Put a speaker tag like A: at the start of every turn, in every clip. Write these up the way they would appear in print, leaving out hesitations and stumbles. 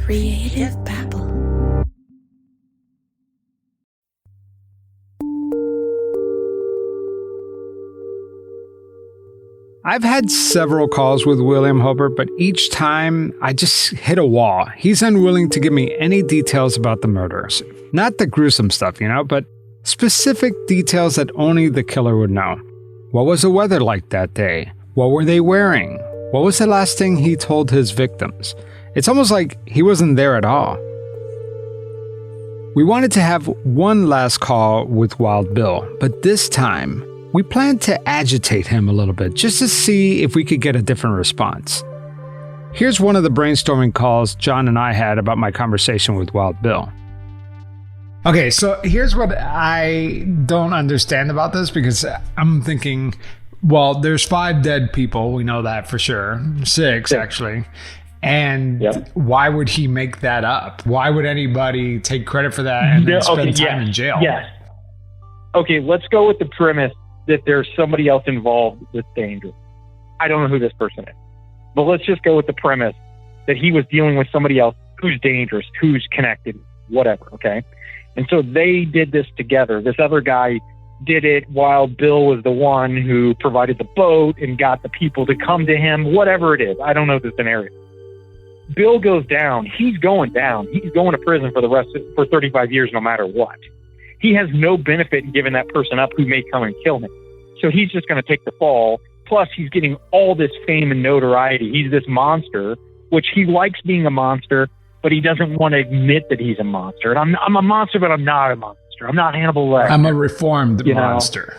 A: Creative Babble.
B: I've had several calls with William Holbert, but each time I just hit a wall. He's unwilling to give me any details about the murders. Not the gruesome stuff, but specific details that only the killer would know. What was the weather like that day? What were they wearing? What was the last thing he told his victims? It's almost like he wasn't there at all. We wanted to have one last call with Wild Bill, but this time, we planned to agitate him a little bit just to see if we could get a different response. Here's one of the brainstorming calls John and I had about my conversation with Wild Bill. Okay, so here's what I don't understand about this, because I'm thinking, well, there's 5 dead people. We know that for sure. 6, actually. And why would he make that up? Why would anybody take credit for that and then spend time in jail?
C: Yes. Okay, let's go with the premise that there's somebody else involved that's dangerous. I don't know who this person is, but let's just go with the premise that he was dealing with somebody else who's dangerous, who's connected, whatever, okay? And so they did this together. This other guy did it while Bill was the one who provided the boat and got the people to come to him, whatever it is. I don't know the scenario. Bill goes down. He's going down. He's going to prison for 35 years no matter what. He has no benefit in giving that person up who may come and kill him. So he's just going to take the fall. Plus, he's getting all this fame and notoriety. He's this monster, which he likes being a monster, but he doesn't want to admit that he's a monster. And I'm a monster, but I'm not a monster. I'm not Hannibal Lecter.
B: I'm a reformed monster.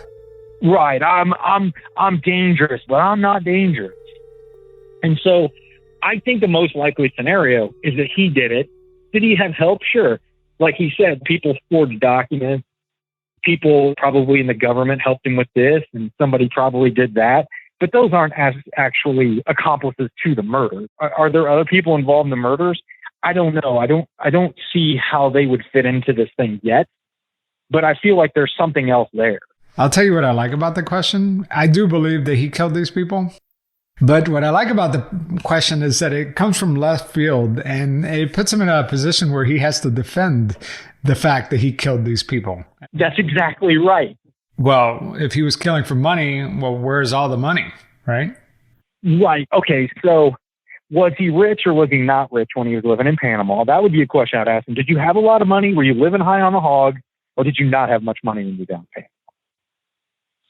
C: Right. I'm dangerous, but I'm not dangerous. And so I think the most likely scenario is that he did it. Did he have help? Sure. Like he said, people forged documents. People probably in the government helped him with this, and somebody probably did that. But those aren't actually accomplices to the murder. Are there other people involved in the murders? I don't know. I don't see how they would fit into this thing yet. But I feel like there's something else there.
B: I'll tell you what I like about the question. I do believe that he killed these people. But what I like about the question is that it comes from left field, and it puts him in a position where he has to defend the fact that he killed these people.
C: That's exactly right.
B: Well, if he was killing for money, well, where's all the money, right?
C: Right. Okay, so was he rich or was he not rich when he was living in Panama? That would be a question I'd ask him. Did you have a lot of money? Were you living high on the hog? Or did you not have much money when you were down in Panama?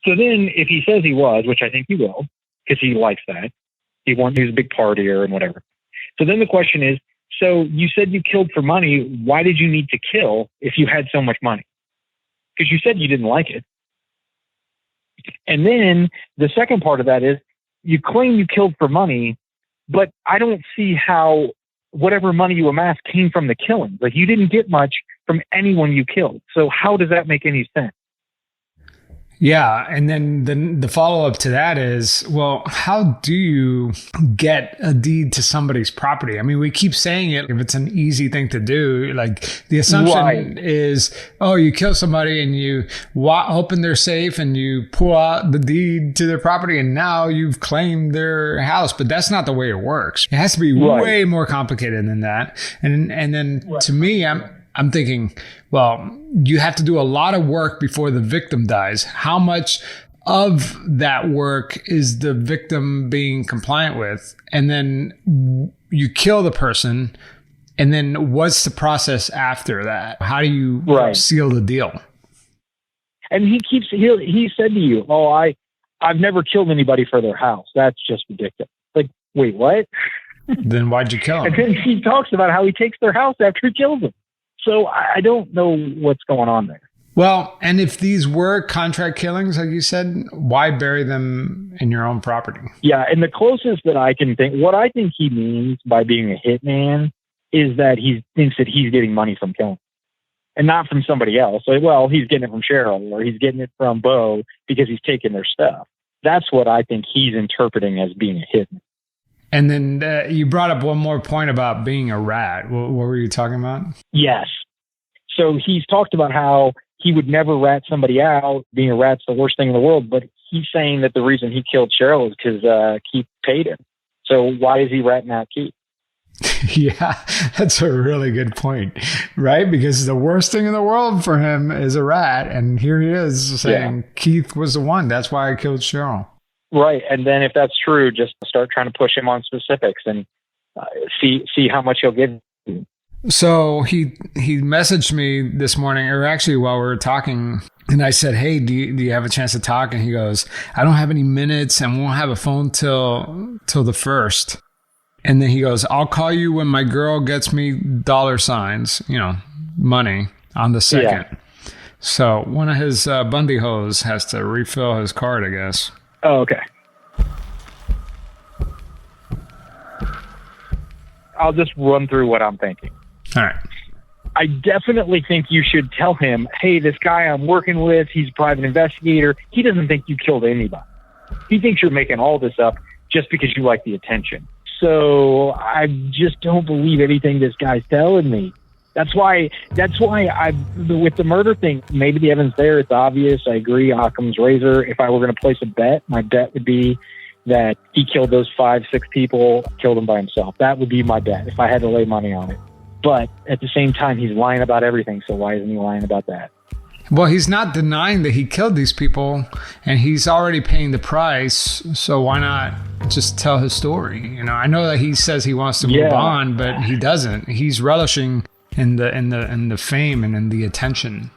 C: So then if he says he was, which I think he will, because he likes that. He was a big partier and whatever. So then the question is, so you said you killed for money. Why did you need to kill if you had so much money? Because you said you didn't like it. And then the second part of that is you claim you killed for money, but I don't see how whatever money you amassed came from the killing. Like you didn't get much from anyone you killed. So how does that make any sense?
B: Yeah. And then the follow-up to that is, well, how do you get a deed to somebody's property? I mean, we keep saying it if it's an easy thing to do. Like the assumption is, oh, you kill somebody and you open their safe and you pull out the deed to their property and now you've claimed their house. But that's not the way it works. It has to be way more complicated than that. And then to me, I'm thinking, well, you have to do a lot of work before the victim dies. How much of that work is the victim being compliant with? And then you kill the person. And then what's the process after that? How do you seal the deal?
C: And he said to you, oh, I've never killed anybody for their house. That's just ridiculous. Like, wait, what?
B: Then why'd you kill him?
C: And then he talks about how he takes their house after he kills them. So I don't know what's going on there.
B: Well, and if these were contract killings, like you said, why bury them in your own property?
C: Yeah, and the closest that I can think, what I think he means by being a hitman is that he thinks that he's getting money from killing and not from somebody else. So, well, he's getting it from Cheryl or he's getting it from Bo because he's taking their stuff. That's what I think he's interpreting as being a hitman.
B: And then you brought up one more point about being a rat. What were you talking about?
C: Yes. So he's talked about how he would never rat somebody out. Being a rat's the worst thing in the world. But he's saying that the reason he killed Cheryl is because Keith paid him. So why is he ratting out Keith?
B: Yeah, that's a really good point, right? Because the worst thing in the world for him is a rat. And here he is saying Keith was the one. That's why I killed Cheryl.
C: Right. And then if that's true, just start trying to push him on specifics and see how much he'll give you.
B: So he messaged me this morning, or actually while we were talking, and I said, "Hey, do you have a chance to talk?" And he goes, "I don't have any minutes, and won't have a phone till the 1st." And then he goes, "I'll call you when my girl gets me $signs, money on the 2nd." Yeah. So one of his Bundy hoes has to refill his card, I guess.
C: Oh, okay. I'll just run through what I'm thinking.
B: All right.
C: I definitely think you should tell him, hey, this guy I'm working with, he's a private investigator. He doesn't think you killed anybody. He thinks you're making all this up just because you like the attention. So I just don't believe anything this guy's telling me. That's why with the murder thing, maybe the evidence there, it's obvious. I agree. Occam's razor. If I were going to place a bet, my bet would be that he killed those 5-6 people, killed them by himself. That would be my bet if I had to lay money on it. But at the same time, he's lying about everything. So why isn't he lying about that?
B: Well, he's not denying that he killed these people, and he's already paying the price. So why not just tell his story? I know that he says he wants to move on, but he doesn't. He's relishing in the fame and in the attention.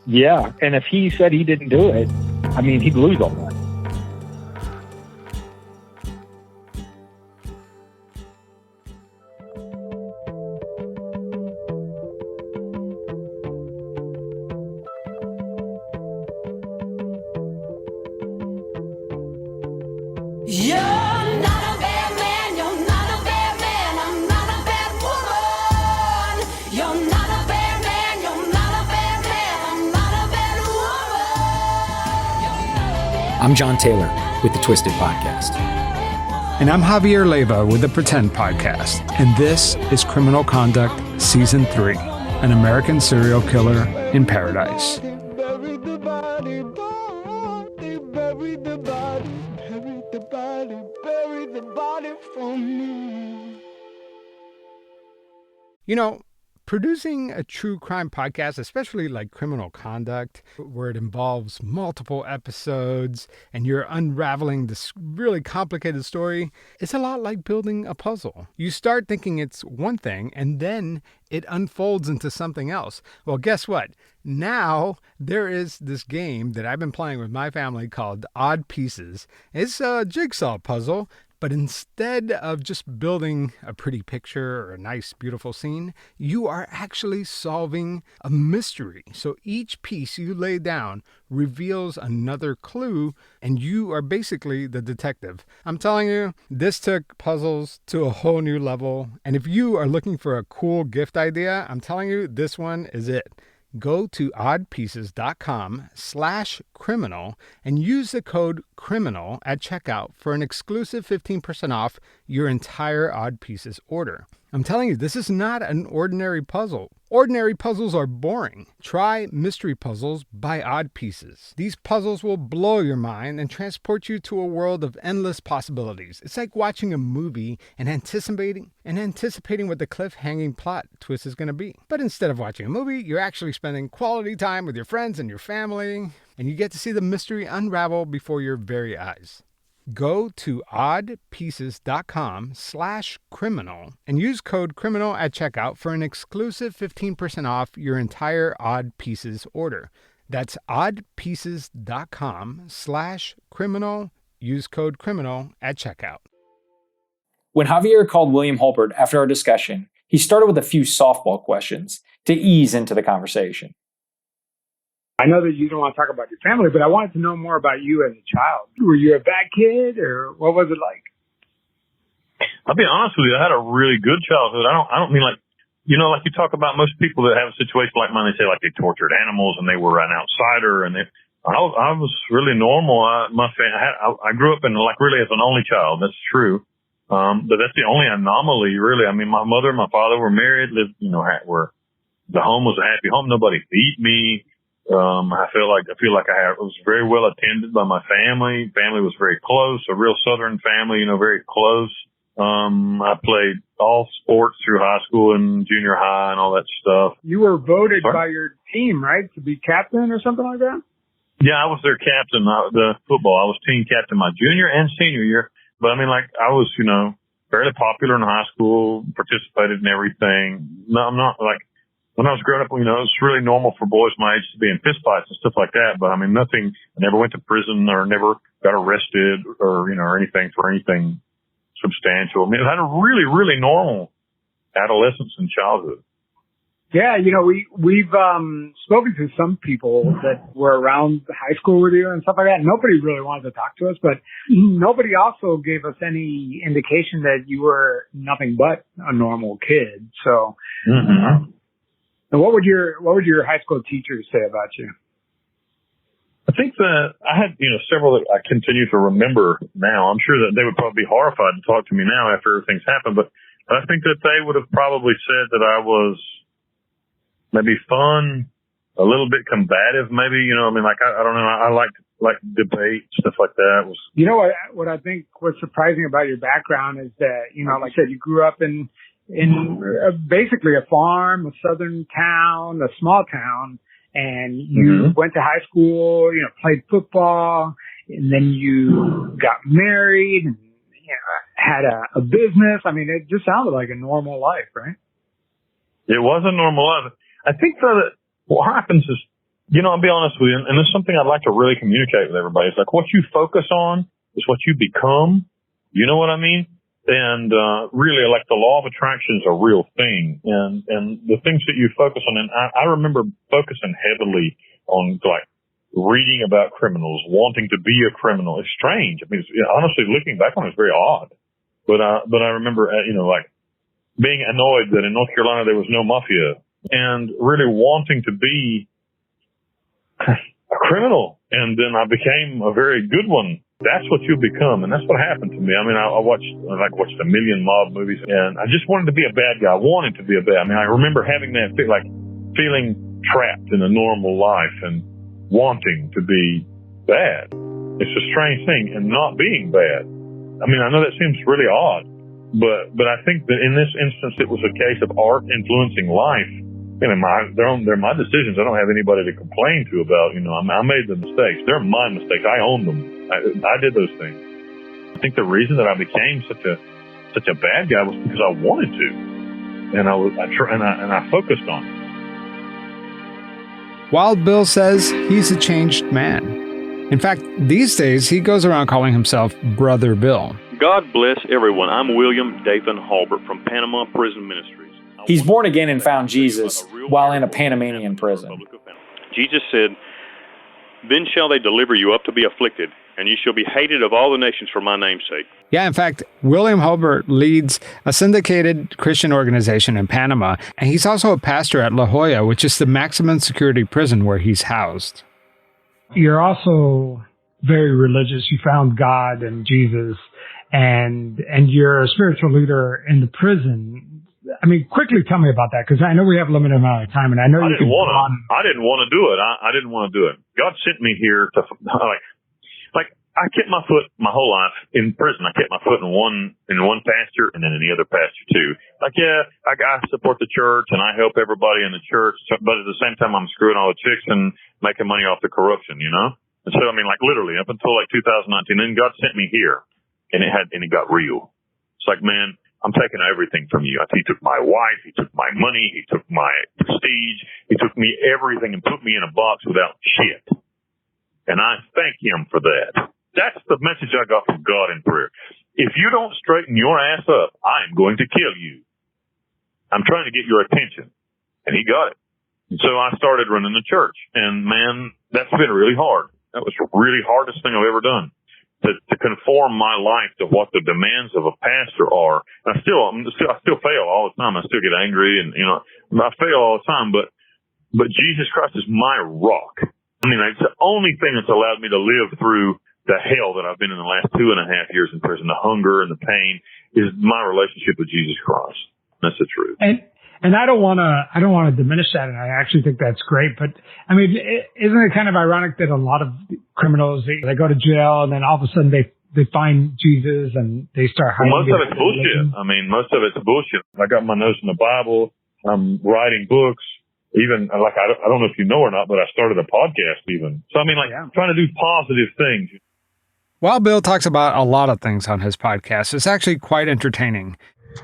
C: Yeah, and if he said he didn't do it, I mean, he'd lose all that.
A: I'm John Taylor with the Twisted Podcast.
B: And I'm Javier Leyva with the Pretend Podcast. And this is Criminal Conduct Season 3, An American Serial Killer in Paradise. Producing a true crime podcast, especially like Criminal Conduct, where it involves multiple episodes and you're unraveling this really complicated story, is a lot like building a puzzle. You start thinking it's one thing and then it unfolds into something else. Well, guess what? Now there is this game that I've been playing with my family called Odd Pieces. It's a jigsaw puzzle. But instead of just building a pretty picture or a nice, beautiful scene, you are actually solving a mystery. So each piece you lay down reveals another clue, and you are basically the detective. I'm telling you, this took puzzles to a whole new level. And if you are looking for a cool gift idea, I'm telling you, this one is it. Go to oddpieces.com/criminal and use the code CRIMINAL at checkout for an exclusive 15% off your entire Odd Pieces order. I'm telling you, this is not an ordinary puzzle. Ordinary puzzles are boring. Try Mystery Puzzles by Odd Pieces. These puzzles will blow your mind and transport you to a world of endless possibilities. It's like watching a movie and anticipating what the cliffhanging plot twist is going to be. But instead of watching a movie, you're actually spending quality time with your friends and your family, and you get to see the mystery unravel before your very eyes. Go to oddpieces.com/criminal and use code CRIMINAL at checkout for an exclusive 15% off your entire Odd Pieces order. That's oddpieces.com/criminal. Use code CRIMINAL at checkout.
A: When Javier called William Holbert after our discussion, he started with a few softball questions to ease into the conversation.
D: I know that you don't want to talk about your family, but I wanted to know more about you as a child. Were you a bad kid, or what was it like?
E: I'll be honest with you. I had a really good childhood. I don't mean like you talk about most people that have a situation like mine. They say like they tortured animals and they were an outsider, and I was really normal. I grew up in like really as an only child. That's true. But that's the only anomaly, really. I mean, my mother and my father were married, lived, where the home was a happy home. Nobody beat me. I feel like I was very well attended by my family. Family was very close, a real Southern family, very close. I played all sports through high school and junior high and all that stuff.
D: You were voted by your team, right, to be captain or something like that?
E: Yeah, I was their captain, the football. I was team captain my junior and senior year. But I mean, like, I was, fairly popular in high school, participated in everything. No, I'm not like, when I was growing up, it's really normal for boys my age to be in fist fights and stuff like that. But I mean, nothing, I never went to prison or never got arrested or, or anything for anything substantial. I mean, I had a really, really normal adolescence and childhood.
D: Yeah, we've spoken to some people that were around high school with you and stuff like that. Nobody really wanted to talk to us, but nobody also gave us any indication that you were nothing but a normal kid. So, and what would your high school teachers say about you?
E: I think that I had, several that I continue to remember now. I'm sure that they would probably be horrified to talk to me now after everything's happened, but I think that they would have probably said that I was maybe fun, a little bit combative, maybe, I don't know. I like debate, stuff like that.
D: What I think was surprising about your background is that, like I said, you grew up in basically a farm, a southern town, a small town, and you went to high school, played football, and then you got married and, had a business. I mean, it just sounded like a normal life, right?
E: It was a normal life. I think that what happens is, I'll be honest with you, and this is something I'd like to really communicate with everybody. It's like what you focus on is what you become. You know what I mean? And really, like the law of attraction is a real thing. And the things that you focus on, and I remember focusing heavily on like reading about criminals, wanting to be a criminal. It's strange. I mean, honestly, looking back on it, it's very odd. But I remember, like being annoyed that in North Carolina there was no mafia. And really wanting to be a criminal. And then I became a very good one. That's what you become. And that's what happened to me. I mean, I watched a million mob movies and I just wanted to be a bad guy. I wanted to be a bad. I mean, I remember having that feeling trapped in a normal life and wanting to be bad. It's a strange thing and not being bad. I mean, I know that seems really odd, but I think that in this instance, it was a case of art influencing life. They're my decisions. I don't have anybody to complain to about, I made the mistakes. They're my mistakes. I own them. I did those things. I think the reason that I became such a bad guy was because I wanted to. And I focused on it.
B: Wild Bill says he's a changed man. In fact, these days he goes around calling himself Brother Bill.
F: God bless everyone. I'm William Holbert from Panama Prison Ministries.
A: He's born again and found Jesus while in a Panamanian prison.
F: Jesus said, "Then shall they deliver you up to be afflicted, and you shall be hated of all the nations for my name's sake."
B: Yeah, in fact, William Holbert leads a syndicated Christian organization in Panama, and he's also a pastor at La Jolla, which is the maximum security prison where he's housed.
D: You're also very religious. You found God and Jesus, and you're a spiritual leader in the prison. I mean, quickly tell me about that, because I know we have a limited amount of time, and I know
E: I didn't want to do it. I didn't want to do it. God sent me here to I kept my foot my whole life in prison. I kept my foot in one pasture and then in the other pasture too. I support the church and I help everybody in the church, but at the same time I'm screwing all the chicks and making money off the corruption, And so I mean, literally up until 2019, then God sent me here, and it got real. It's like, man, I'm taking everything from you. He took my wife, he took my money, he took my prestige, he took me everything and put me in a box without shit. And I thank him for that. That's the message I got from God in prayer. If you don't straighten your ass up, I am going to kill you. I'm trying to get your attention. And he got it. And so I started running the church. And man, that's been really hard. That was the really hardest thing I've ever done. To conform my life to what the demands of a pastor are. And I still fail all the time. I still get angry and, I fail all the time, but Jesus Christ is my rock. I mean, it's the only thing that's allowed me to live through the hell that I've been in the last 2.5 years in prison. The hunger and the pain is my relationship with Jesus Christ. That's the truth.
D: And I don't want to diminish that, and I actually think that's great. But I mean, isn't it kind of ironic that a lot of criminals, they go to jail and then all of a sudden they they find Jesus and they start hiding.
E: Most of it's bullshit. I mean, most of it's bullshit. I got my nose in the Bible. I'm writing books. Even like I don't know if you know or not, but I started a podcast even. So I mean, like trying to do positive things.
B: While Bill talks about a lot of things on his podcast, it's actually quite entertaining.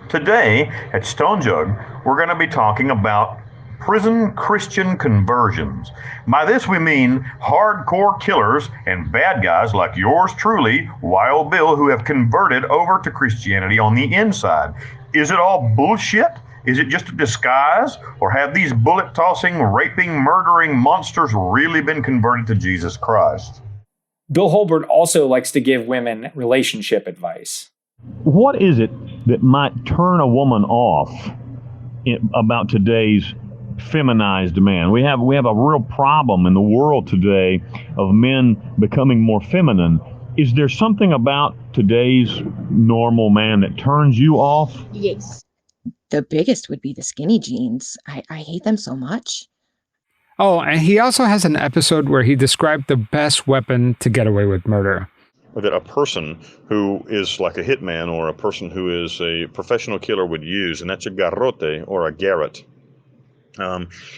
G: Today at Stone Jug, we're going to be talking about prison Christian conversions. By this we mean hardcore killers and bad guys like yours truly, Wild Bill, who have converted over to Christianity on the inside. Is it all bullshit? Is it just a disguise? Or have these bullet-tossing, raping, murdering monsters really been converted to Jesus Christ?
A: Bill Holbert also likes to give women relationship advice.
H: What is it that might turn a woman off about today's feminized man? We have a real problem in the world today of men becoming more feminine. Is there something about today's normal man that turns you off?
I: Yes. The biggest would be the skinny jeans. I hate them so much.
B: Oh, and he also has an episode where he described the best weapon to get away with murder.
F: That a person who is like a hitman or a person who is a professional killer would use, and that's a garrote or a garrote.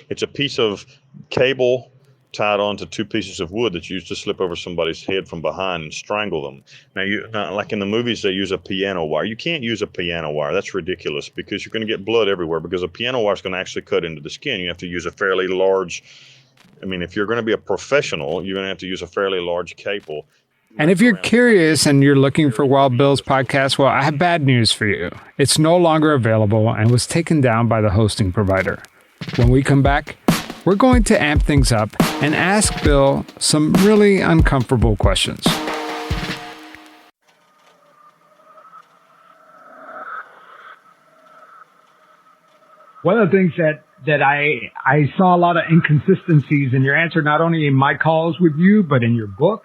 F: It's a piece of cable tied onto two pieces of wood that's used to slip over somebody's head from behind and strangle them. Now, like in the movies, they use a piano wire. You can't use a piano wire. That's ridiculous because you're going to get blood everywhere because a piano wire is going to actually cut into the skin. You have to use a fairly large, if you're going to be a professional, you're going to have to use a fairly large cable.
B: And if you're curious and you're looking for Wild Bill's podcast, well, I have bad news for you. It's no longer available and was taken down by the hosting provider. When we come back, we're going to amp things up and ask Bill some really uncomfortable questions.
D: One of the things that I saw a lot of inconsistencies in your answer, not only in my calls with you, but in your book.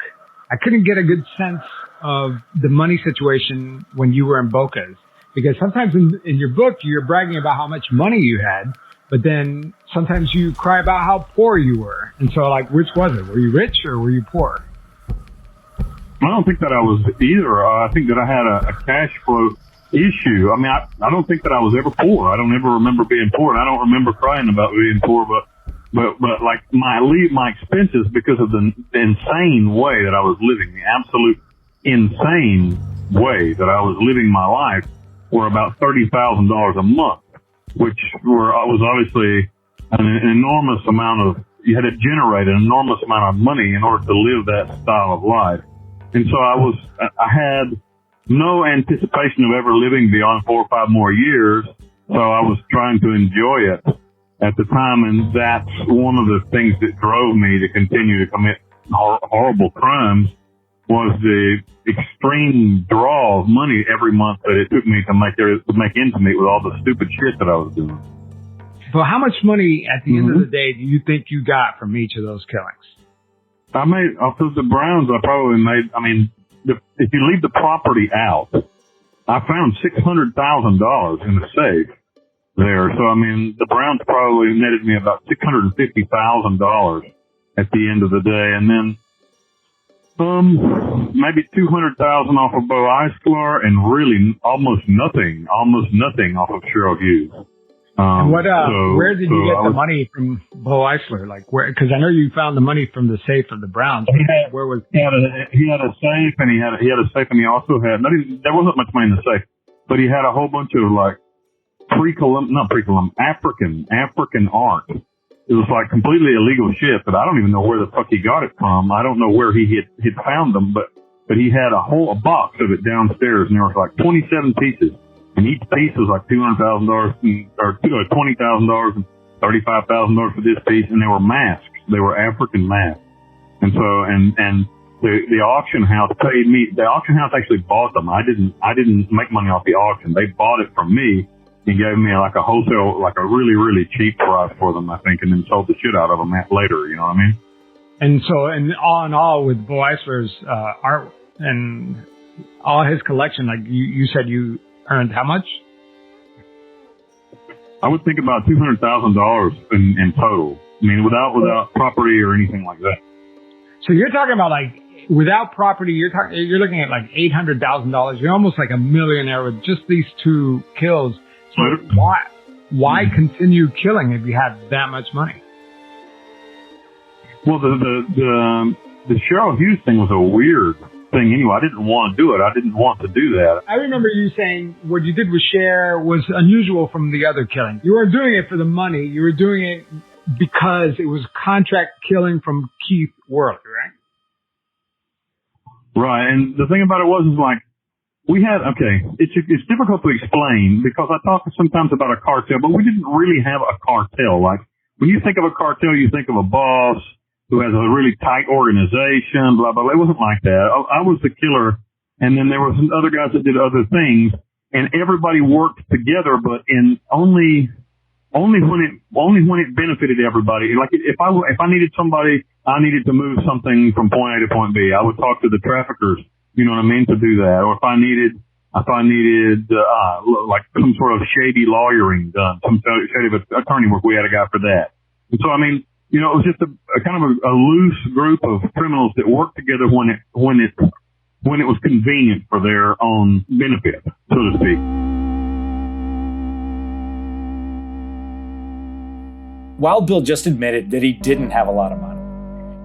D: I couldn't get a good sense of the money situation when you were in Boca's, because sometimes in your book, you're bragging about how much money you had, but then sometimes you cry about how poor you were. And so, like, which was it? Were you rich or were you poor?
E: I don't think that I was either. I think that I had a cash flow issue. I don't think that I was ever poor. I don't ever remember being poor, and I don't remember crying about being poor, but like my expenses, because of the insane way that I was living, the absolute insane way that I was living my life, were about $30,000 a month, which was obviously an enormous amount of, you had to generate an enormous amount of money in order to live that style of life. And so I had no anticipation of ever living beyond 4 or 5 more years. So I was trying to enjoy it at the time, and that's one of the things that drove me to continue to commit horrible crimes, was the extreme draw of money every month that it took me to make ends meet with all the stupid shit that I was doing.
D: But how much money at the end of the day do you think you got from each of those killings?
E: I made, off of the Browns, I probably made, if you leave the property out, I found $600,000 in the safe there. So, the Browns probably netted me about $650,000 at the end of the day. And then, maybe $200,000 off of Bo Ischler, and really almost nothing off of Cheryl Hughes.
D: And where did you get the money from Bo Ischler? Like, where? Because I know you found the money from the safe of the Browns. Where was
E: he? He had a safe, and he had a safe, and he also had, there wasn't much money in the safe, but he had a whole bunch of like African art. It was like completely illegal shit, but I don't even know where the fuck he got it from. I don't know where he had found them, but he had a box of it downstairs, and there was like 27 pieces. And each piece was like $200,000 or $20,000 and $35,000 for this piece. And they were masks. They were African masks. And so, and the auction house paid me. The auction house actually bought them. I didn't make money off the auction. They bought it from me and gave me like a wholesale, like a really, really cheap price for them, I think, and then sold the shit out of them later. You know what I mean?
D: And so, and all in all, with Bo Ischler's art and all his collection, like you said, you earned how much?
E: I would think about $200,000 in total. Without property or anything like that.
D: So you're talking about like
B: without property, you're looking at like $800,000. You're almost like a millionaire with just these 2 kills. So why continue killing if you have that much money?
J: Well, the Cheryl Hughes thing was a weird thing anyway. I didn't want to do it. I didn't want to do that.
B: I remember you saying what you did with Cher was unusual from the other killing. You weren't doing it for the money. You were doing it because it was contract killing from Keith Worley, right?
J: Right. And the thing about it was like, it's difficult to explain because I talk sometimes about a cartel, but we didn't really have a cartel. Like when you think of a cartel, you think of a boss who has a really tight organization, blah, blah, blah. It wasn't like that. I was the killer, and then there were some other guys that did other things, and everybody worked together, but only when it benefited everybody. Like if I needed somebody, I needed to move something from point A to point B, I would talk to the traffickers, you know what I mean, to do that. Or if I needed like some sort of shady lawyering done, some shady attorney work, we had a guy for that. And so, I mean, you know, it was just a kind of a loose group of criminals that worked together when it was convenient for their own benefit, so to speak.
A: Wild Bill just admitted that he didn't have a lot of money.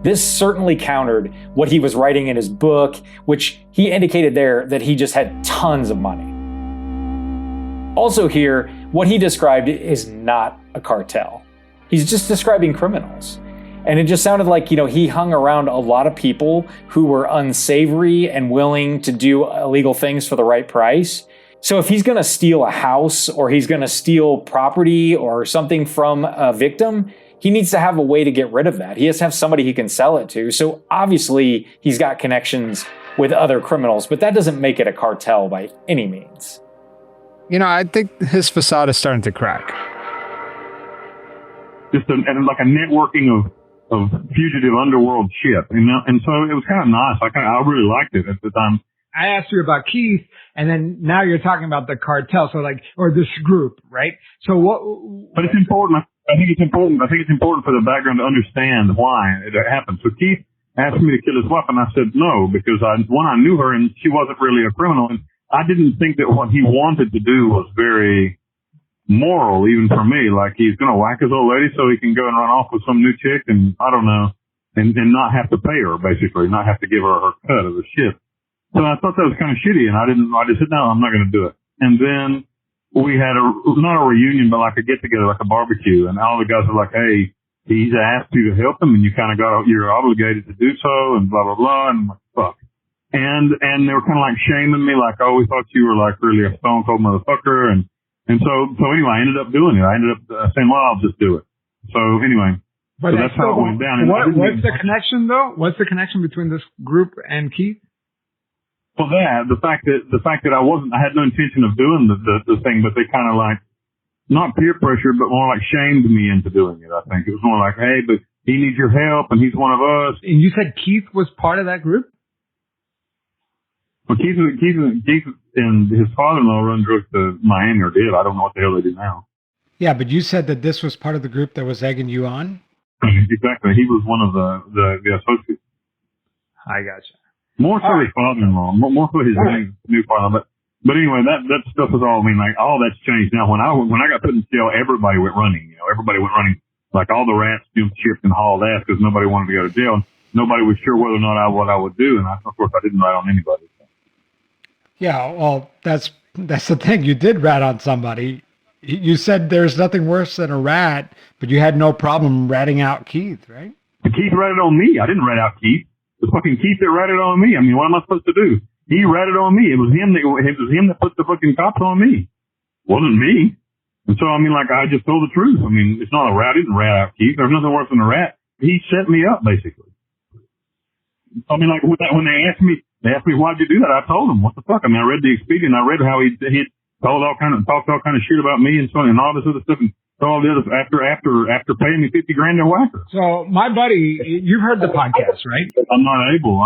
A: This certainly countered what he was writing in his book, which he indicated there that he just had tons of money. Also here, what he described is not a cartel. He's just describing criminals. And it just sounded like, he hung around a lot of people who were unsavory and willing to do illegal things for the right price. So if he's going to steal a house or he's going to steal property or something from a victim, he needs to have a way to get rid of that. He has to have somebody he can sell it to. So obviously he's got connections with other criminals, but that doesn't make it a cartel by any means.
B: I think his facade is starting to crack.
J: Just like a networking of fugitive underworld shit, and so it was kind of nice. I really liked it at the time.
B: I asked you about Keith, and then now you're talking about the cartel, or this group, right? So what?
J: But it's important. I think it's important. I think it's important for the background to understand why it happened. So Keith asked me to kill his wife, and I said no because I knew her, and she wasn't really a criminal, and I didn't think that what he wanted to do was very moral, even for me. Like he's going to whack his old lady so he can go and run off with some new chick, and I don't know, and not have to pay her, basically, not have to give her cut of the shift. So I thought that was kind of shitty, and I just said, no, I'm not going to do it. And then we had not a reunion, but like a get together, like a barbecue, and all the guys were like, hey, he's asked you to help him, and you kind of you're obligated to do so, and blah, blah, blah, and I'm like, fuck. And they were kind of like shaming me, like, oh, we thought you were like really a stone cold motherfucker, and so anyway, I ended up doing it. I ended up saying, well, I'll just do it. So anyway, so that's how it went down. And
B: what's the connection though? What's the connection between this group and Keith?
J: Well, the fact that I had no intention of doing the thing, but they kind of like, not peer pressure, but more like shamed me into doing it. I think it was more like, hey, but he needs your help and he's one of us.
B: And you said Keith was part of that group?
J: Well, Keith and his father-in-law run drugs to Miami, or did. I don't know what the hell they do now.
B: Yeah, but you said that this was part of the group that was egging you on?
J: Exactly. He was one of the associates.
B: I gotcha.
J: More so his father-in-law, more so his new father. But anyway, that stuff is all, like all that's changed now. When I got put in jail, everybody went running. Everybody went running. Like all the rats jumped ship and hauled ass because nobody wanted to go to jail. Nobody was sure whether or not what I would do. And of course, I didn't rat on anybody.
B: Yeah, well, that's the thing. You did rat on somebody. You said there's nothing worse than a rat, but you had no problem ratting out Keith, right?
J: Keith ratted on me. I didn't rat out Keith. It was fucking Keith that ratted on me. What am I supposed to do? He ratted on me. It was him that put the fucking cops on me. It wasn't me. And so, I just told the truth. It's not a rat. I didn't rat out Keith. There's nothing worse than a rat. He set me up, basically. When they asked me, why'd you do that? I told them, what the fuck? I read the expedient. I read how he talked all kind of shit about me and so and all this other stuff, and all the other after paying me $50,000 to whack her.
B: So my buddy, you've heard the podcast, right?
J: I'm not able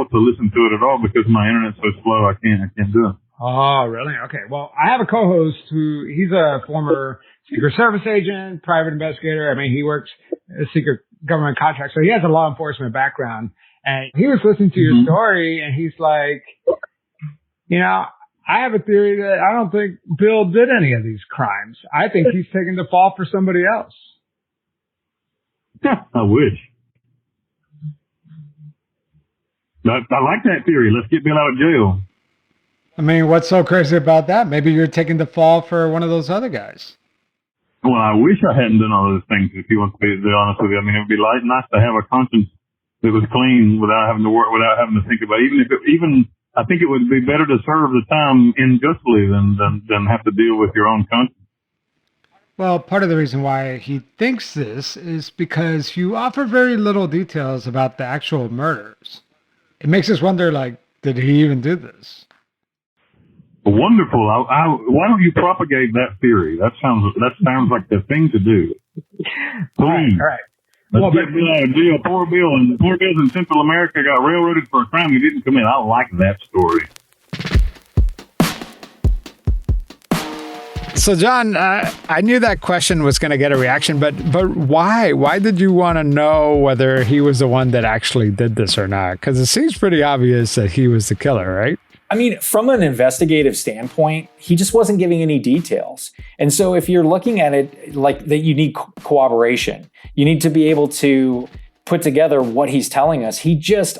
J: to listen to it at all because my internet's so slow. I can't do it.
B: Oh, really? Okay. Well, I have a co-host he's a former Secret Service agent, private investigator. He works a secret government contract, so he has a law enforcement background.
D: And he was listening to your story, and he's like, I have a theory that I don't think Bill did any of these crimes. I think he's taking the fall for somebody else.
J: I wish. I like that theory. Let's get Bill out of jail.
B: I mean, what's so crazy about that? Maybe you're taking the fall for one of those other guys.
J: Well, I wish I hadn't done all those things, if you want to be honest with you. I mean, it would be nice to have a conscience that was clean without having to work, without having to think about it. I think it would be better to serve the time unjustly than have to deal with your own conscience.
B: Well, part of the reason why he thinks this is because you offer very little details about the actual murders. It makes us wonder, did he even do this?
J: Wonderful. Why don't you propagate that theory? That sounds like the thing to do. Please.
D: All right.
J: Let's get Bill out of jail. Poor Bill in Central America got railroaded for a crime he didn't commit. I like that story.
B: So, John, I knew that question was going to get a reaction, but why? Why did you want to know whether he was the one that actually did this or not? Because it seems pretty obvious that he was the killer, right?
A: I mean, from an investigative standpoint, he just wasn't giving any details. And so if you're looking at it like that, you need cooperation. You need to be able to put together what he's telling us.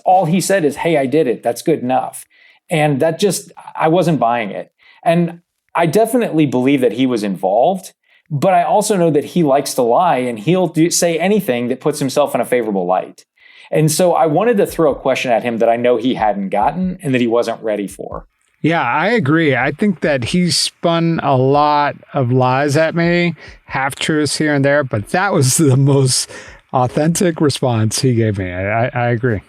A: All he said is, hey, I did it. That's good enough. And I wasn't buying it. And I definitely believe that he was involved, but I also know that he likes to lie, and he'll say anything that puts himself in a favorable light. And so I wanted to throw a question at him that I know he hadn't gotten and that he wasn't ready for.
B: Yeah, I agree. I think that he spun a lot of lies at me, half-truths here and there, but that was the most authentic response he gave me. I agree.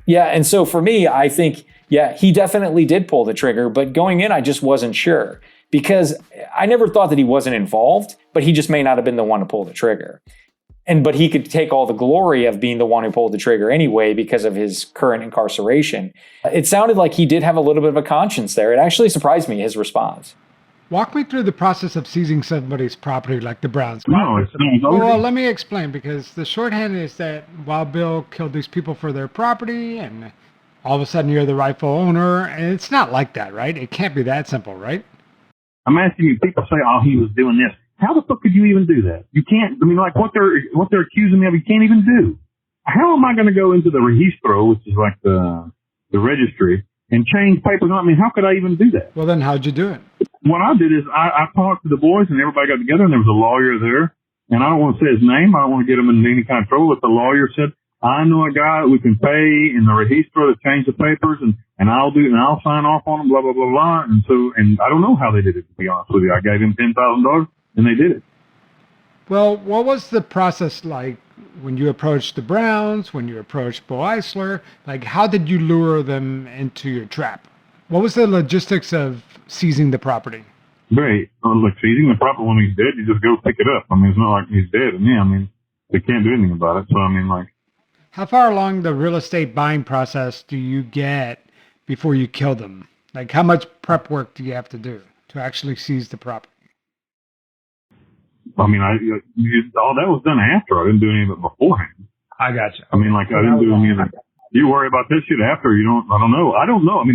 A: Yeah, and so for me, I think, he definitely did pull the trigger, but going in, I just wasn't sure. Because I never thought that he wasn't involved, but he just may not have been the one to pull the trigger. But he could take all the glory of being the one who pulled the trigger anyway because of his current incarceration. It sounded like he did have a little bit of a conscience there. It actually surprised me, his response.
B: Walk me through the process of seizing somebody's property like the Browns.
J: Well,
B: let me explain, because the shorthand is that Wild Bill killed these people for their property, and all of a sudden you're the rightful owner. And it's not like that, right? It can't be that simple, right?
J: I'm asking you, people say, he was doing this. How the fuck could you even do that? You can't, what they're accusing me of, you can't even do. How am I going to go into the registro, which is like the registry, and change papers? How could I even do that?
B: Well, then how'd you do it?
J: What I did is I talked to the boys, and everybody got together, and there was a lawyer there, and I don't want to say his name. I don't want to get him in any kind of trouble, but the lawyer said, I know a guy that we can pay in the registro to change the papers, and I'll do it, and I'll sign off on them, blah, blah, blah, blah. And I don't know how they did it, to be honest with you. I gave him $10,000, and they did it.
B: Well, what was the process like when you approached the Browns, when you approached Bo Eisler? How did you lure them into your trap? What was the logistics of seizing the property?
J: Great. Seizing the property when he's dead, you just go pick it up. It's not like he's dead, and they can't do anything about it. So,
B: how far along the real estate buying process do you get before you kill them? How much prep work do you have to do to actually seize the property?
J: All that was done after. I didn't do any of it beforehand.
D: I got you.
J: I didn't do any of it. You worry about this shit after. I don't know.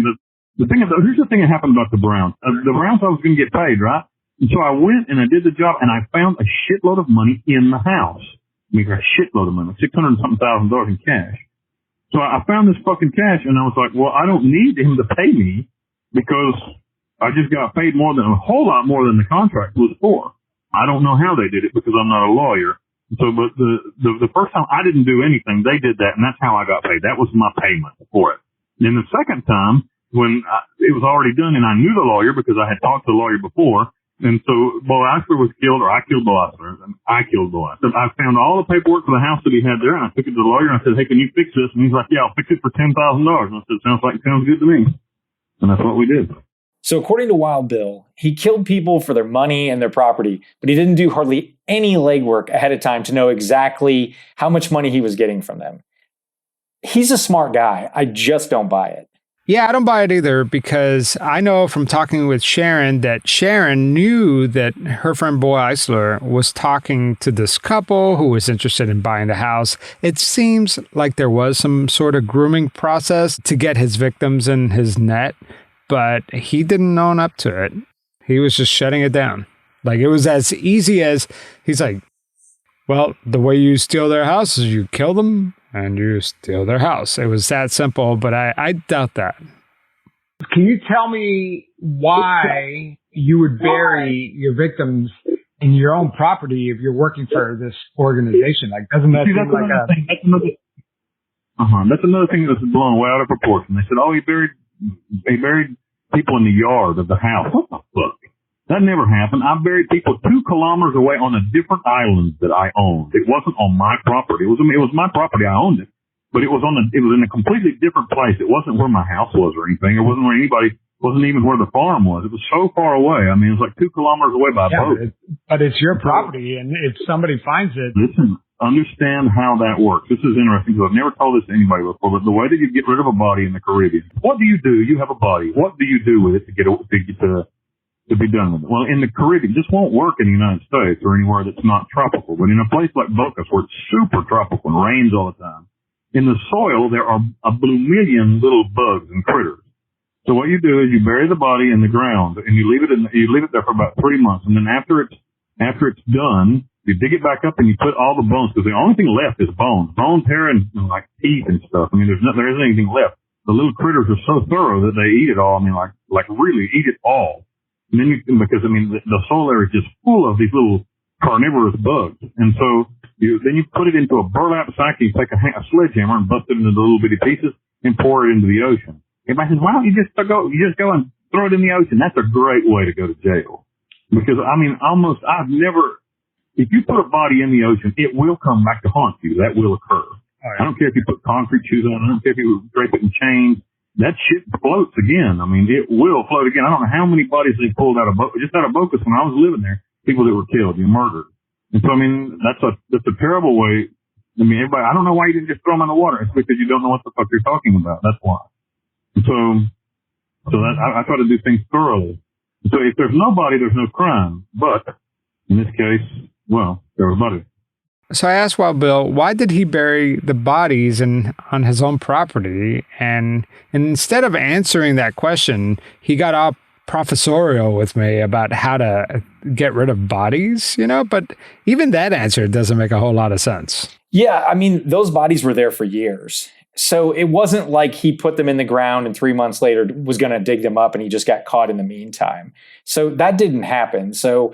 J: The thing is, here's the thing that happened about the Browns. The Browns, I was going to get paid, right? And so I went and I did the job, and I found a shitload of money in the house. A shitload of money, $600,000 in cash. So I found this fucking cash, and I was like, well, I don't need him to pay me because I just got paid a whole lot more than the contract was for. I don't know how they did it because I'm not a lawyer. So, but the first time I didn't do anything, they did that, and that's how I got paid. That was my payment for it. Then the second time, when it was already done, and I knew the lawyer because I had talked to the lawyer before. And so Bo Eisler was killed, or I killed Bo Eisler, and I killed Bo Eisler. I found all the paperwork for the house that he had there, and I took it to the lawyer, and I said, hey, can you fix this? And he's like, yeah, I'll fix it for $10,000. And I said, sounds good to me. And that's what we did.
A: So according to Wild Bill, he killed people for their money and their property, but he didn't do hardly any legwork ahead of time to know exactly how much money he was getting from them. He's a smart guy. I just don't buy it.
B: Yeah, I don't buy it either because I know from talking with Sharon that Sharon knew that her friend Boy Eisler was talking to this couple who was interested in buying the house. It seems like there was some sort of grooming process to get his victims in his net, but he didn't own up to it. He was just shutting it down. Like it was as easy as he's like, well, the way you steal their house is you kill them and you steal their house. It was that simple, but I doubt that.
D: Can you tell me why you would bury your victims in your own property if you're working for this organization? Like, doesn't that seem like a...
J: That's another thing that's blown way out of proportion. They said, oh, he buried people in the yard of the house. What the fuck? That never happened. I buried people 2 kilometers away on a different island that I owned. It wasn't on my property. It was my property. I owned it, but it was in a completely different place. It wasn't where my house was or anything. It wasn't wasn't even where the farm was. It was so far away. I mean, it was like 2 kilometers away by boat.
D: But it's your property, and if somebody finds it...
J: Listen, understand how that works. This is interesting because I've never told this to anybody before, but the way that you get rid of a body in the Caribbean, what do? You have a body. What do you do with it to be done with it? Well, in the Caribbean, this won't work in the United States or anywhere that's not tropical. But in a place like Bocas, where it's super tropical and rains all the time, in the soil there are a blue million little bugs and critters. So what you do is you bury the body in the ground and you leave it there for about 3 months, and then after it's done, you dig it back up and you put all the bones, because the only thing left is bones, hair, and like teeth and stuff. I mean, there isn't anything left. The little critters are so thorough that they eat it all. I mean, like really eat it all. And then the soil there is just full of these little carnivorous bugs. And so then you put it into a burlap sack, and you take a sledgehammer and bust it into the little bitty pieces and pour it into the ocean. Everybody says, why don't you just go and throw it in the ocean? That's a great way to go to jail. Because if you put a body in the ocean, it will come back to haunt you. That will occur. Right. I don't care if you put concrete shoes on. I don't care if you drape it in chains. That shit floats again. I mean, it will float again. I don't know how many bodies they pulled out of Bocas when I was living there. People that were killed, murdered. And so, I mean, that's a terrible way. I mean, everybody, I don't know why you didn't just throw them in the water. It's because you don't know what the fuck you're talking about. That's why. And so I try to do things thoroughly. And so if there's no body, there's no crime. But in this case, well, there was body.
B: So I asked Wild Bill, why did he bury the bodies on his own property? And instead of answering that question, he got all professorial with me about how to get rid of bodies, but even that answer doesn't make a whole lot of sense.
A: Yeah, I mean, those bodies were there for years. So it wasn't like he put them in the ground and 3 months later was going to dig them up and he just got caught in the meantime. So that didn't happen. So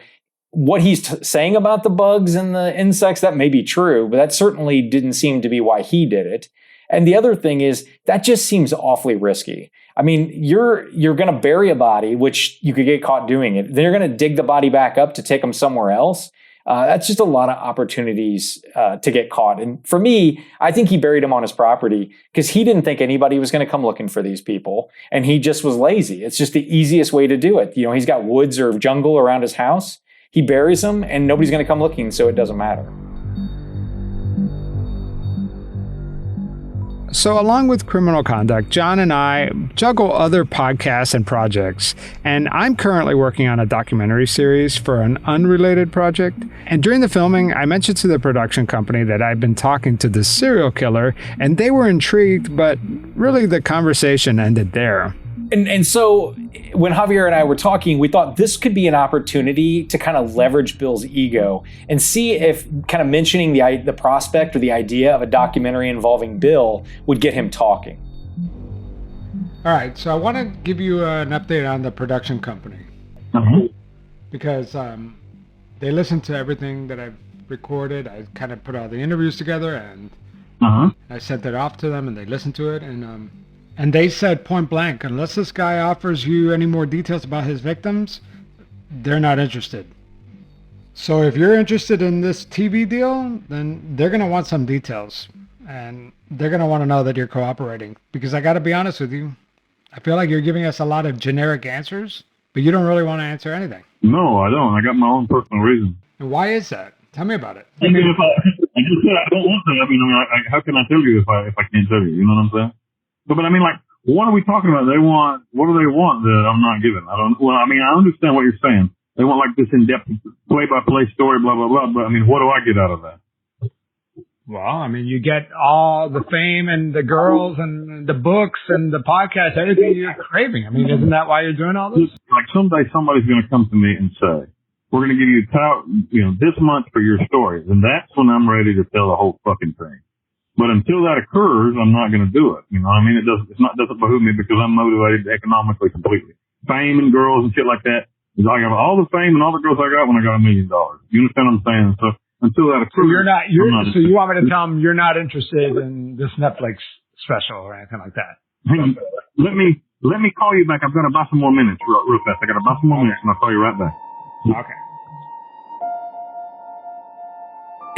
A: what he's saying about the bugs and the insects, that may be true, but that certainly didn't seem to be why he did it. And the other thing is that just seems awfully risky. I mean, you're going to bury a body, which you could get caught doing it. Then you're going to dig the body back up to take them somewhere else. That's just a lot of opportunities to get caught. And for me, I think he buried him on his property because he didn't think anybody was going to come looking for these people. And he just was lazy. It's just the easiest way to do it. He's got woods or jungle around his house. He buries them and nobody's going to come looking, so it doesn't matter.
B: So along with criminal conduct, John and I juggle other podcasts and projects, and I'm currently working on a documentary series for an unrelated project. And during the filming, I mentioned to the production company that I'd been talking to the serial killer, and they were intrigued, but really the conversation ended there.
A: And so when Javier and I were talking, we thought this could be an opportunity to kind of leverage Bill's ego and see if kind of mentioning the prospect or the idea of a documentary involving Bill would get him talking.
B: All right, so I want to give you an update on the production company. Because they listened to everything that I've recorded. I kind of put all the interviews together and I sent it off to them and they listened to it. And they said point blank, unless this guy offers you any more details about his victims, they're not interested. So if you're interested in this TV deal, then they're going to want some details. And they're going to want to know that you're cooperating. Because I got to be honest with you, I feel like you're giving us a lot of generic answers, but you don't really want to answer anything.
J: No, I don't. I got my own personal reason.
B: And why is that? Tell me about it.
J: I mean, I don't want to. How can I tell you if I can't tell you? You know what I'm saying? But I mean, like, what are we talking about? What do they want that I'm not giving? I understand what you're saying. They want like this in-depth play-by-play story, blah, blah, blah. But I mean, what do I get out of that?
B: Well, I mean, you get all the fame and the girls and the books and the podcast, everything you're craving. I mean, isn't that why you're doing all this?
J: Like someday somebody's going to come to me and say, we're going to give you this month for your stories. And that's when I'm ready to tell the whole fucking thing. But until that occurs, I'm not going to do it. You know, I mean, it doesn't behoove me because I'm motivated economically completely. Fame and girls and shit like that. I got all the fame and all the girls I got when I got $1 million. You understand what I'm saying? So until that occurs,
B: so you want me to tell them you're not interested in this Netflix special or anything like that?
J: Hey, let me call you back. I've got to buy some more minutes real fast. I got to buy some more minutes and I'll call you right back.
B: Okay.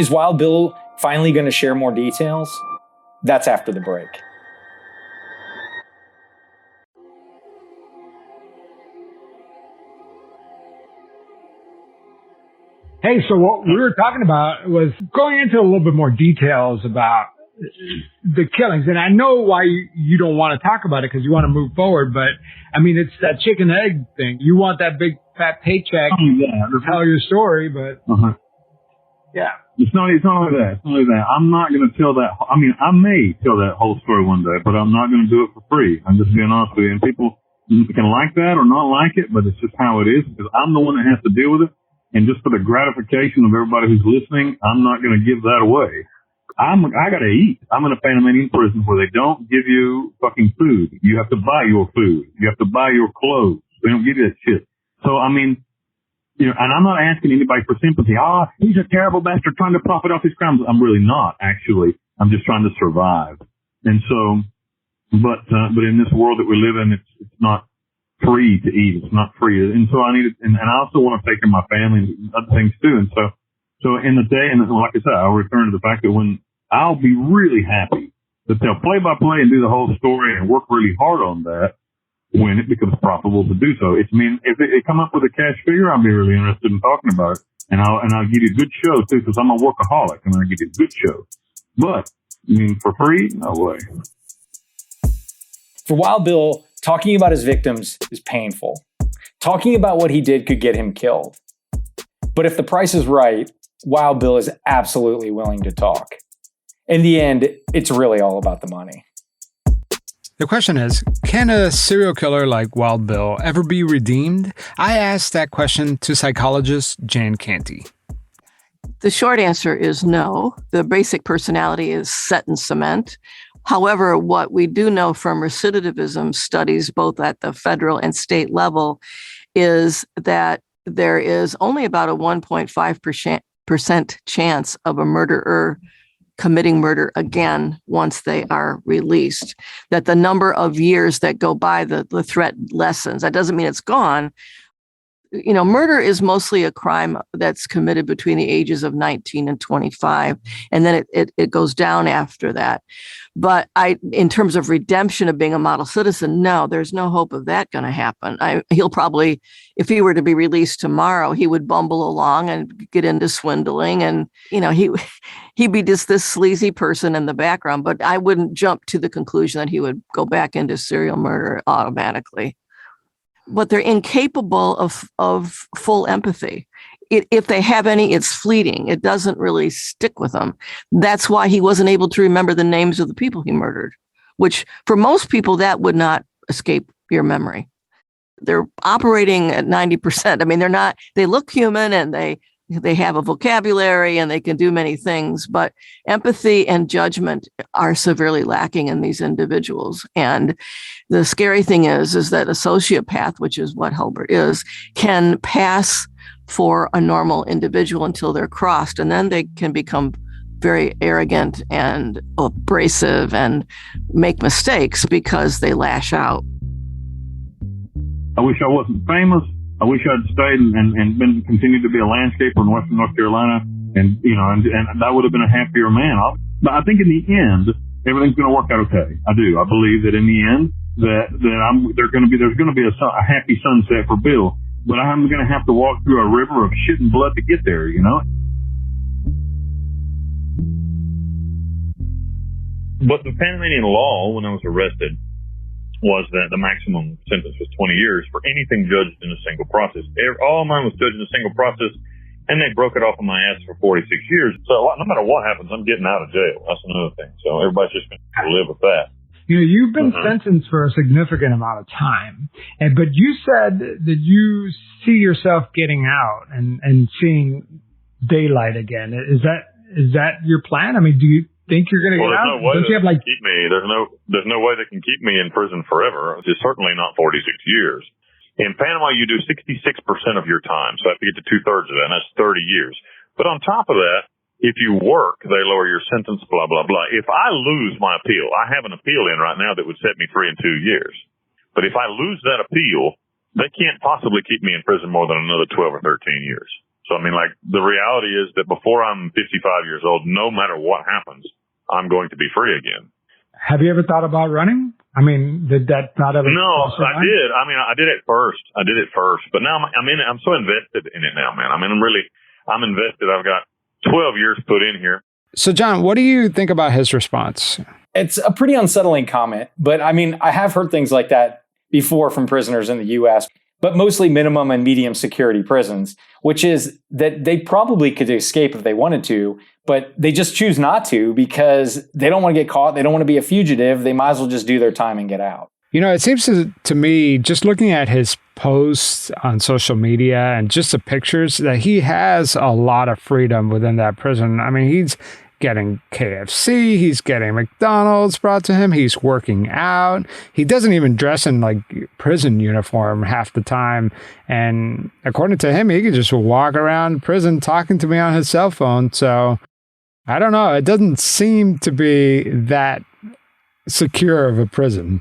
A: Is Wild Bill finally going to share more details? That's after the break.
B: Hey, so what we were talking about was going into a little bit more details about the killings. And I know why you don't want to talk about it because you want to move forward. But, I mean, it's that chicken egg thing. You want that big fat paycheck to tell your story, but yeah.
J: It's not only that. It's not only that. I'm not going to tell that. I mean, I may tell that whole story one day, but I'm not going to do it for free. I'm just being honest with you. And people can like that or not like it, but it's just how it is because I'm the one that has to deal with it. And just for the gratification of everybody who's listening, I'm not going to give that away. I got to eat. I'm in a Panamanian prison where they don't give you fucking food. You have to buy your food. You have to buy your clothes. They don't give you that shit. So, I mean, and I'm not asking anybody for sympathy. He's a terrible bastard trying to profit off his crimes. I'm really not, actually. I'm just trying to survive. And so, but in this world that we live in, it's not free to eat. It's not free. And so I and I also want to take care of my family and other things too. And so in the day, and like I said, I'll return to the fact that when I'll be really happy that they'll play by play and do the whole story and work really hard on that when it becomes profitable to do so. If they come up with a cash figure, I'll be really interested in talking about it. And I'll give you a good show too, because I'm a workaholic and I'll give you a good show. But, for free? No way.
A: For Wild Bill, talking about his victims is painful. Talking about what he did could get him killed. But if the price is right, Wild Bill is absolutely willing to talk. In the end, it's really all about the money.
B: The question is, can a serial killer like Wild Bill ever be redeemed? I asked that question to psychologist Jan Canty.
K: The short answer is no. The basic personality is set in cement. However, what we do know from recidivism studies, both at the federal and state level, is that there is only about a 1.5% chance of a murderer committing murder again once they are released. That the number of years that go by, the threat lessens. That doesn't mean it's gone. Murder is mostly a crime that's committed between the ages of 19 and 25, and then it goes down after that. But in terms of redemption of being a model citizen, no, there's no hope of that going to happen. He'll probably, if he were to be released tomorrow, he would bumble along and get into swindling, and he'd be just this sleazy person in the background. But I wouldn't jump to the conclusion that he would go back into serial murder automatically. But they're incapable of full empathy. If they have any, it's fleeting. It doesn't really stick with them. That's why he wasn't able to remember the names of the people he murdered, which for most people, that would not escape your memory. They're operating at 90%. I mean, they look human and they have a vocabulary and they can do many things, but empathy and judgment are severely lacking in these individuals. And the scary thing is that a sociopath, which is what Holbert is, can pass for a normal individual until they're crossed. And then they can become very arrogant and abrasive and make mistakes because they lash out.
J: I wish I wasn't famous. I wish I'd stayed and been continued to be a landscaper in Western North Carolina, and that would have been a happier man. But I think in the end, everything's going to work out okay. I do. I believe that in the end there's going to be a happy sunset for Bill. But I'm going to have to walk through a river of shit and blood to get there.
E: But the Panamanian law, when I was arrested, was that the maximum sentence was 20 years for anything judged in a single process. All mine was judged in a single process, and they broke it off of my ass for 46 years. So no matter what happens, I'm getting out of jail. That's another thing. So everybody's just going to live with that.
D: You know, you've been sentenced for a significant amount of time, but you said that you see yourself getting out and seeing daylight again. Is that your plan? I mean, do you think you're going to get out?
E: There's no way they can keep me. There's no way they can keep me in prison forever. It's certainly not 46 years. In Panama, you do 66% of your time, so I have to get to 2/3 of that, and that's 30 years. But on top of that, if you work, they lower your sentence, blah, blah, blah. If I lose my appeal, I have an appeal in right now that would set me free in 2 years. But if I lose that appeal, they can't possibly keep me in prison more than another 12 or 13 years. So, I mean, like, the reality is that before I'm 55 years old, no matter what happens, I'm going to be free again.
D: Have you ever thought about running? I mean, did that not ever?
E: No, I did. I mean, I did it first. But now I'm so invested in it now, man. I mean, I'm invested. I've got 12 years put in here.
B: So, John, what do you think about his response?
A: It's a pretty unsettling comment, but I mean, I have heard things like that before from prisoners in the U.S., but mostly minimum and medium security prisons, which is that they probably could escape if they wanted to, but they just choose not to because they don't want to get caught. They don't want to be a fugitive. They might as well just do their time and get out.
B: You know, it seems to me, just looking at his posts on social media and just the pictures, that he has a lot of freedom within that prison. I mean, he's getting KFC, he's getting McDonald's brought to him, he's working out. He doesn't even dress in like prison uniform half the time. And according to him, he could just walk around prison talking to me on his cell phone. So I don't know. It doesn't seem to be that secure of a prison.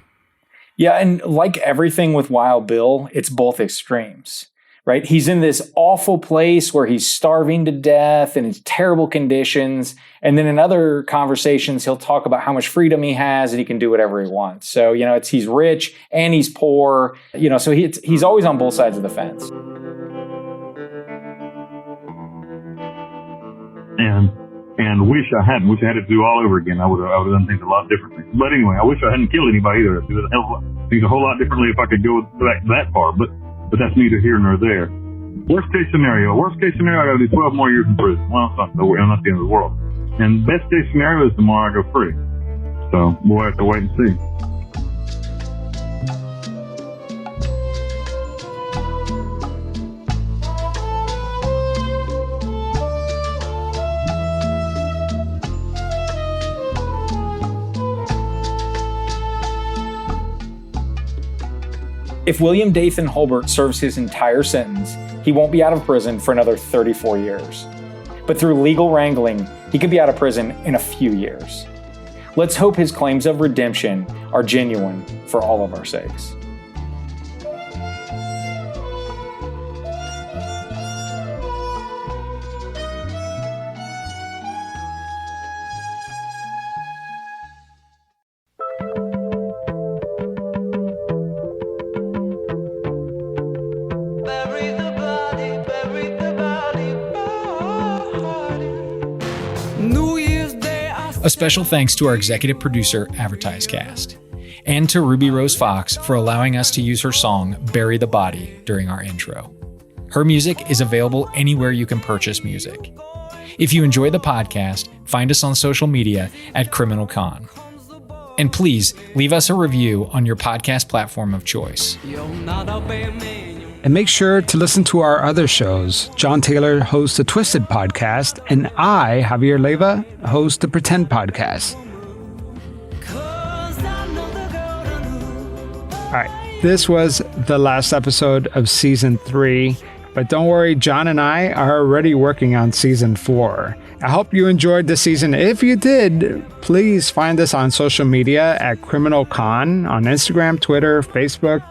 A: Yeah, and like everything with Wild Bill, it's both extremes, right? He's in this awful place where he's starving to death and in terrible conditions. And then in other conversations, he'll talk about how much freedom he has and he can do whatever he wants. So, you know, he's rich and he's poor, you know, so he's always on both sides of the fence.
J: And wish I had to do all over again. I would have done things a lot differently. But anyway, I wish I hadn't killed anybody either. Things a whole lot differently if I could go back that far. But that's neither here nor there. Worst case scenario, I got to do 12 more years in prison. Well, it's not the end of the world. And best case scenario is tomorrow I go free. So we'll have to wait and see.
A: If William Dathan Holbert serves his entire sentence, he won't be out of prison for another 34 years. But through legal wrangling, he could be out of prison in a few years. Let's hope his claims of redemption are genuine for all of our sakes. A special thanks to our executive producer, AdvertiseCast, and to Ruby Rose Fox for allowing us to use her song, Bury the Body, during our intro. Her music is available anywhere you can purchase music. If you enjoy the podcast, find us on social media at Criminal Con. And please leave us a review on your podcast platform of choice.
B: And make sure to listen to our other shows. John Taylor hosts the Twisted podcast, and I, Javier Leyva, host the Pretend podcast. All right, this was the last episode of Season 3, but don't worry, John and I are already working on Season 4. I hope you enjoyed this season. If you did, please find us on social media at Criminal Con on Instagram, Twitter, Facebook.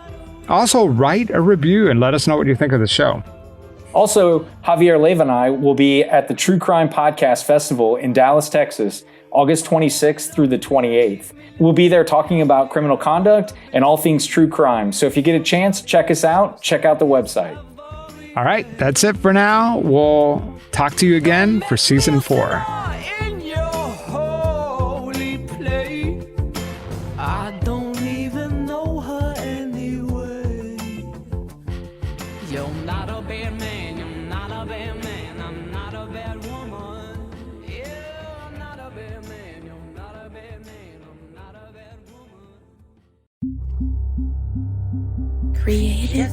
B: Also, write a review and let us know what you think of the show.
A: Also, Javier Leyva and I will be at the True Crime Podcast Festival in Dallas, Texas, August 26th through the 28th. We'll be there talking about criminal conduct and all things true crime. So if you get a chance, check us out. Check out the website.
B: All right, that's it for now. We'll talk to you again for Season 4.
L: I don't even know bad man, I'm not a bad woman. Yeah, I'm not a bad man, you're not a bad man, I'm not a bad woman.
M: Creative